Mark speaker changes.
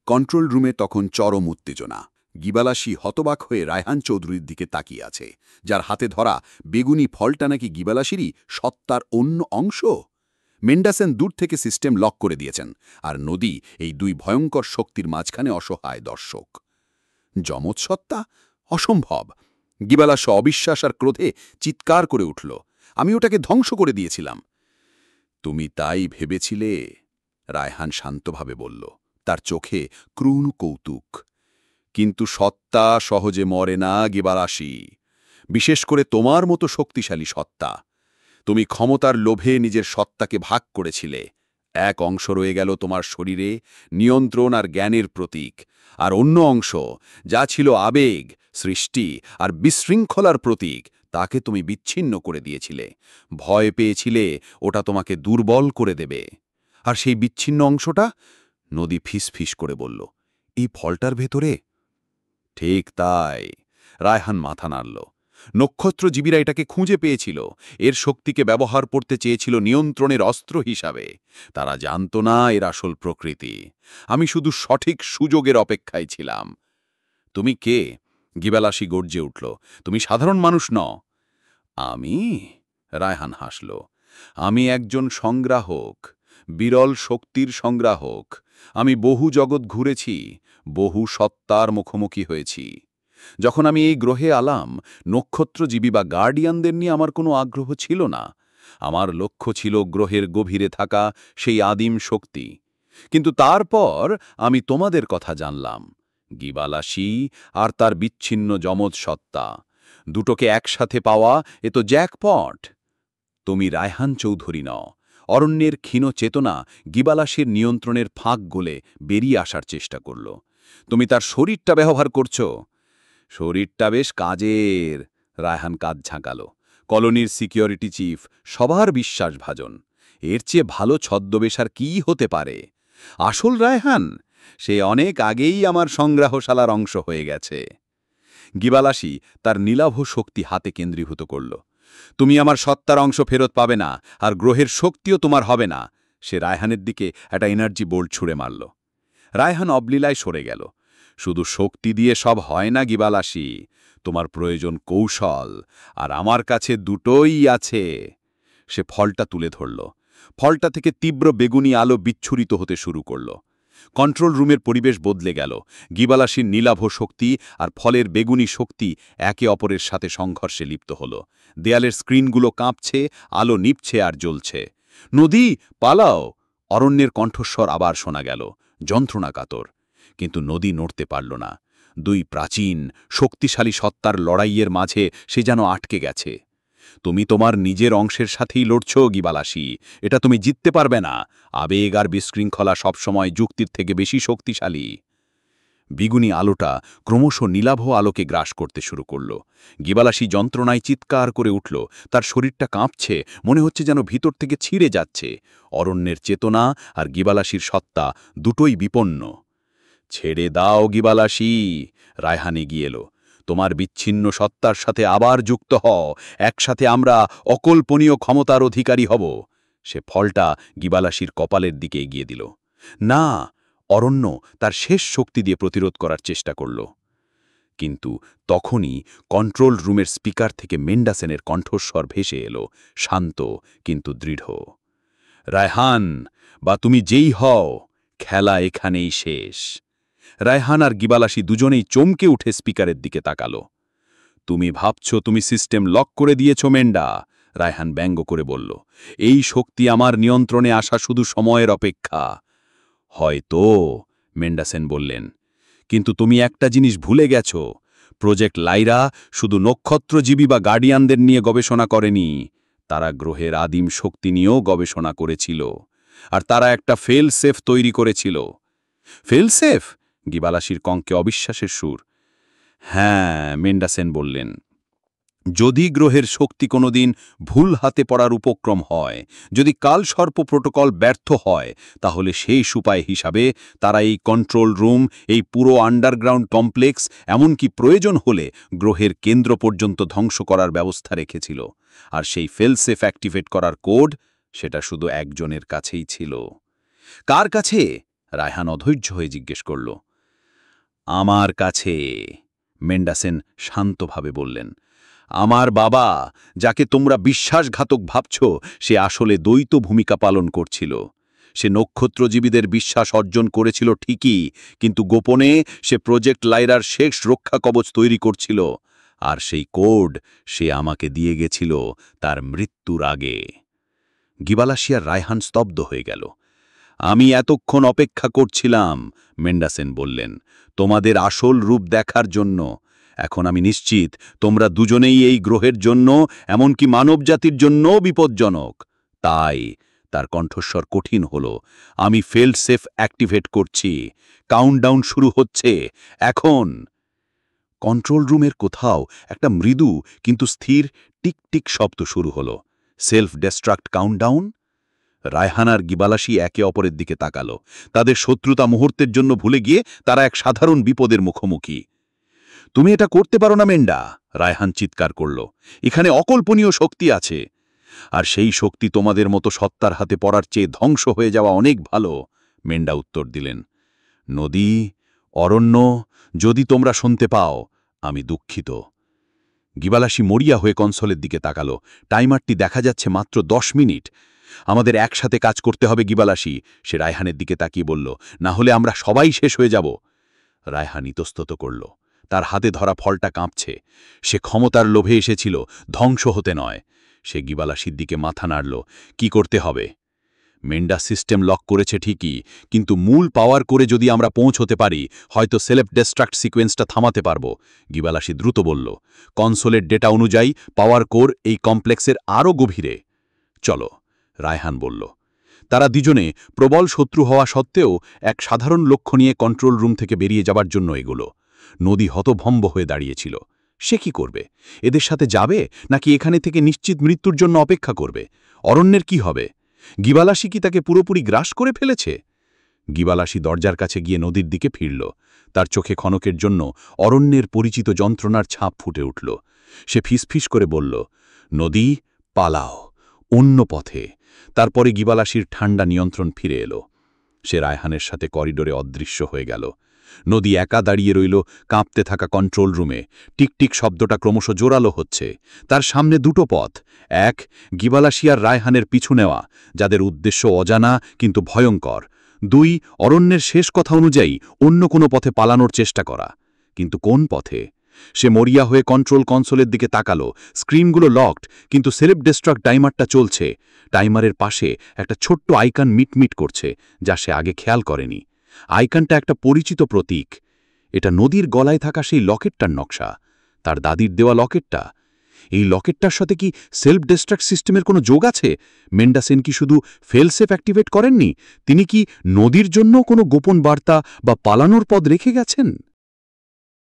Speaker 1: Control রুমে তখন চরম উত্তেজনা। গিবালাসি হতবাক হয়ে রায়হান চৌধুরীর দিকে তাকিয়ে আছে, যার হাতে ধরা বেগুনি ফলটা নাকি গিবালাসিরই সত্তার অন্য অংশ। মেন্ডাসেন দূর থেকে সিস্টেম লক করে দিয়েছেন, আর নদী এই দুই ভয়ঙ্কর শক্তির মাঝখানে অসহায় দর্শক। যমজ সত্তা? অসম্ভব! গিবালাস অবিশ্বাস আর ক্রোধে চিৎকার করে উঠল, আমি ওটাকে ধ্বংস করে দিয়েছিলাম। তুমি তাই ভেবেছিলে? রায়হান শান্তভাবে বলল, তার চোখে ক্রূণ কৌতুক। কিন্তু সত্তা সহজে মরে না গিবালাসি, বিশেষ করে তোমার মতো শক্তিশালী সত্তা। তুমি ক্ষমতার লোভে নিজের সত্তাকে ভাগ করেছিলে। এক অংশ রয়ে গেল তোমার শরীরে, নিয়ন্ত্রণ আর জ্ঞানের প্রতীক, আর অন্য অংশ, যা ছিল আবেগ, সৃষ্টি আর বিশৃঙ্খলার প্রতীক, তাকে তুমি বিচ্ছিন্ন করে দিয়েছিলে। ভয় পেয়েছিলে ওটা তোমাকে দুর্বল করে দেবে। আর সেই বিচ্ছিন্ন অংশটা? নদী ফিসফিস করে বলল, এই ফলটার ভেতরে। ঠিক তাই। রায়হান মাথা নাড়ল। নক্ষত্রজীবীরা এটাকে খুঁজে পেয়েছিল, এর শক্তিকে ব্যবহার করতে চেয়েছিল নিয়ন্ত্রণের অস্ত্র হিসাবে। তারা জানত না এর আসল প্রকৃতি। আমি শুধু সঠিক সুযোগের অপেক্ষায় ছিলাম। তুমি কে? গিবালাসি গর্জে উঠল, তুমি সাধারণ মানুষ নও। আমি? রায়হান হাসল, আমি একজন সংগ্রাহক, বিরল শক্তির সংগ্রাহক। আমি বহু জগৎ ঘুরেছি, বহু সত্তার মুখোমুখি হয়েছি। যখন আমি এই গ্রহে আলাম, নক্ষত্রজীবী বা গার্ডিয়ানদের নিয়ে আমার কোনো আগ্রহ ছিল না। আমার লক্ষ্য ছিল গ্রহের গভীরে থাকা সেই আদিম শক্তি। কিন্তু তারপর আমি তোমাদের কথা জানলাম, গিবালাসি আর তার বিচ্ছিন্ন যমজ সত্তা। দুটোকে একসাথে পাওয়া এ তো জ্যাকপট। তুমি রায়হান চৌধুরী নও। অরণ্যের ক্ষীণ চেতনা গিবালাসির নিয়ন্ত্রণের ফাঁক গলে বেরিয়ে আসার চেষ্টা করল। তুমি তার শরীরটা ব্যবহার করছো। শরীরটা বেশ কাজের। রায়হান কাঁধ ঝাঁকাল। কলোনির সিকিউরিটি চিফ, সবার বিশ্বাসভাজন। এর চেয়ে ভালো ছদ্মবেশ আর কী হতে পারে? আসল রায়হান, সে অনেক আগেই আমার সংগ্রহশালার অংশ হয়ে গেছে। গিবালাসি তার নীলাভ শক্তি হাতে কেন্দ্রীভূত করল। তুমি আমার সত্তার অংশ ফেরত পাবে না, আর গ্রহের শক্তিও তোমার হবে না। সে রায়হানের দিকে একটা এনার্জি বোল্ট ছুঁড়ে মারল। রায়হান অবলীলায় সরে গেল। শুধু শক্তি দিয়ে সব হয় না গিবালাসি, তোমার প্রয়োজন কৌশল, আর আমার কাছে দুটোই আছে। সে ফলটা তুলে ধরল। ফলটা থেকে তীব্র বেগুনি আলো বিচ্ছুরিত হতে শুরু করল। কন্ট্রোল রুমের পরিবেশ বদলে গেল। গিবালাসির নীলাভ শক্তি আর ফলের বেগুনি শক্তি একে অপরের সাথে সংঘর্ষে লিপ্ত হল। দেয়ালের স্ক্রিনগুলো কাঁপছে, আলো নিভছে আর জ্বলছে। নদী, পালাও! অরণ্যের কণ্ঠস্বর আবার শোনা গেল, যন্ত্রণাকাতর। কিন্তু নদী নড়তে পারল না। দুই প্রাচীন, শক্তিশালী সত্তার লড়াইয়ের মাঝে সে যেন আটকে গেছে। তুমি তোমার নিজের অংশের সাথেই লড়ছ গিবালাসি, এটা তুমি জিততে পারবে না। আবেগ আর বিশৃঙ্খলা সবসময় যুক্তির থেকে বেশি শক্তিশালী। বিগুনি আলোটা ক্রমশ নীলাভ আলোকে গ্রাস করতে শুরু করল। গিবালাসি যন্ত্রণায় চিৎকার করে উঠল, তার শরীরটা কাঁপছে, মনে হচ্ছে যেন ভিতর থেকে ছিঁড়ে যাচ্ছে। অরণ্যের চেতনা আর গিবালাসির সত্তা দুটোই বিপন্ন। ছেড়ে দাও গিবালাসি, রায়হান এগিয়ে এলো। তোমার বিচ্ছিন্ন সত্তার সাথে আবার যুক্ত হও, একসাথে আমরা অকল্পনীয় ক্ষমতার অধিকারী হব। সে ফলটা গিবালাসির কপালের দিকে এগিয়ে দিল। না! অরণ্য তার শেষ শক্তি দিয়ে প্রতিরোধ করার চেষ্টা করল। কিন্তু তখনই কন্ট্রোল রুমের স্পিকার থেকে মেন্ডাসেনের কণ্ঠস্বর ভেসে এলো, শান্ত কিন্তু দৃঢ়। রায়হান, বা তুমি যেই হও, খেলা এখানেই শেষ। রায়হান আর গিবালাসি দুজনেই চমকে উঠে স্পিকারের দিকে তাকালো। তুমি ভাবছ তুমি সিস্টেম লক করে দিয়েছ মেন্ডা, রায়হান ব্যঙ্গ করে বলল। এই শক্তি আমার নিয়ন্ত্রণে আসা শুধু সময়ের অপেক্ষা। হয়তো, মেন্ডাসেন বললেন, কিন্তু তুমি একটা জিনিস ভুলে গেছ। প্রজেক্ট লাইরা শুধু নক্ষত্রজীবী বা গার্ডিয়ানদের নিয়ে গবেষণা করেনি, তারা গ্রহের আদিম শক্তি নিয়েও গবেষণা করেছিল। আর তারা একটা ফেল সেফ তৈরি করেছিল। Fail safe? গিবালাসির কঙ্কে অবিশ্বাসের সুর। হ্যাঁ, মেন্ডাসেন বললেন, যদি গ্রহের শক্তি কোনোদিন ভুল হাতে পড়ার উপক্রম হয়, যদি কালসর্প প্রোটোকল ব্যর্থ হয়, তাহলে সেই উপায় হিসাবে তারা এই কন্ট্রোল রুম, এই পুরো আন্ডারগ্রাউন্ড কমপ্লেক্স, এমনকি প্রয়োজন হলে গ্রহের কেন্দ্র পর্যন্ত ধ্বংস করার ব্যবস্থা রেখেছিল। আর সেই ফেলসেফ অ্যাক্টিভেট করার কোড, সেটা শুধু একজনের কাছেই ছিল। কার কাছে? রায়হান অধৈর্য হয়ে জিজ্ঞেস করল। আমার কাছে, মেন্ডাসেন শান্তভাবে বললেন। আমার বাবা, যাকে তোমরা বিশ্বাসঘাতক ভাবছ, সে আসলে দ্বৈত ভূমিকা পালন করছিল। সে নক্ষত্রজীবীদের বিশ্বাস অর্জন করেছিল ঠিকই, কিন্তু গোপনে সে প্রজেক্ট লাইরার শেষ রক্ষা কবচ তৈরি করছিল। আর সেই কোড সে আমাকে দিয়ে গেছিল তার মৃত্যুর আগে। গিবালাশি আর রায়হান স্তব্ধ হয়ে গেল। আমি এতক্ষণ অপেক্ষা করছিলাম, মেন্ডাসেন বললেন, তোমাদের আসল রূপ দেখার জন্য। এখন আমি নিশ্চিত তোমরা দুজনেই এই গ্রহের জন্য, এমনকি মানবজাতির জন্যও বিপজ্জনক। তাই তার কণ্ঠস্বর কঠিন হল, আমি ফেল সেফ অ্যাক্টিভেট করছি। কাউন্টডাউন শুরু হচ্ছে এখন। কন্ট্রোল রুমের কোথাও একটা মৃদু কিন্তু স্থির টিক টিক শব্দ শুরু হল। Self destruct countdown. রায়হান আর গিবালাশি একে অপরের দিকে তাকালো। তাদের শত্রুতা মুহূর্তের জন্য ভুলে গিয়ে তারা এক সাধারণ বিপদের মুখোমুখি। তুমি এটা করতে পারো না মেন্ডা, রায়হান চিৎকার করল। এখানে অকল্পনীয় শক্তি আছে, আর সেই শক্তি তোমাদের মতো সত্তার হাতে পড়ার চেয়ে ধ্বংস হয়ে যাওয়া অনেক ভালো, মেন্ডা উত্তর দিলেন। নদী, অরণ্য, যদি তোমরা শুনতে পাও, আমি দুঃখিত। গিবালাশি মরিয়া হয়ে কনসোলের দিকে তাকালো। টাইমারটি দেখা যাচ্ছে মাত্র 10 মিনিট। আমাদের একসাথে কাজ করতে হবে গিবালাশি, সে রায়হানের দিকে তাকিয়ে বলল, না হলে আমরা সবাই শেষ হয়ে যাব। রায়হান ইতস্তত করল। তার হাতে ধরা ফলটা কাঁপছে। সে ক্ষমতার লোভে এসেছিল, ধ্বংস হতে নয়। সে গিবালাশির দিকে মাথা নাড়ল। কি করতে হবে? মেন্ডা সিস্টেম লক করেছে ঠিকই, কিন্তু মূল পাওয়ার করে যদি আমরা পৌঁছতে পারি, হয়তো সেলফ ডেস্ট্রাক্ট সিকোয়েন্সটা থামাতে পারব, গিবালাশি দ্রুত বলল। কনসোলের ডেটা অনুযায়ী পাওয়ার কোর এই কমপ্লেক্সের আরও গভীরে। চলো, রায়হান বলল। তারা দুজনে প্রবল শত্রু হওয়া সত্ত্বেও এক সাধারণ লক্ষ্য নিয়ে কন্ট্রোল রুম থেকে বেরিয়ে যাবার জন্য এগুলো। নদী হতভম্ব হয়ে দাঁড়িয়েছিল। সে কি করবে? এদের সাথে যাবে, নাকি এখানে থেকে নিশ্চিত মৃত্যুর জন্য অপেক্ষা করবে? অরণ্যের কি হবে? গিবালাশি কি তাকে পুরোপুরি গ্রাস করে ফেলেছে? গিবালাশি দরজার কাছে গিয়ে নদীর দিকে ফিরল। তার চোখে ক্ষণকের জন্য অরণ্যের পরিচিত যন্ত্রণার ছাপ ফুটে উঠল। সে ফিসফিস করে বলল, নদী, পালাও, অন্য পথে। তারপরে গিবালাশির ঠান্ডা নিয়ন্ত্রণ ফিরে এলো। সে রায়হানের সাথে করিডোরে অদৃশ্য হয়ে গেল। নদী একা দাঁড়িয়ে রইল কাঁপতে থাকা কন্ট্রোল রুমে। টিকটিক শব্দটা ক্রমশ জোরালো হচ্ছে। তার সামনে দুটো পথ। এক, গিবালাশি আর রায়হানের পিছু নেওয়া, যাদের উদ্দেশ্য অজানা কিন্তু ভয়ঙ্কর। 2, অরণ্যের শেষ কথা অনুযায়ী অন্য কোনো পথে পালানোর চেষ্টা করা। কিন্তু কোন পথে? সে মরিয়া হয়ে কন্ট্রোল কনসোলের দিকে তাকালো। স্ক্রিনগুলো লকড, কিন্তু সেলফ ডেস্ট্রাক্ট টাইমারটা চলছে। টাইমারের পাশে একটা ছোট্ট আইকন মিটমিট করছে, যা সে আগে খেয়াল করেনি। আইকনটা একটা পরিচিত প্রতীক। এটা নদীর গলায় থাকা সেই লকেটটার নকশা, তার দাদির দেওয়া লকেটটা। এই লকেটটার সাথে কি সেলফ ডেস্ট্রাক্ট সিস্টেমের কোনো যোগ আছে? মেন্ডাসেন কি শুধু ফেল সেফ অ্যাক্টিভেট করেননি, তিনি কি নদীর জন্য কোনো গোপন বার্তা বা পালানোর পথ রেখে গেছেন?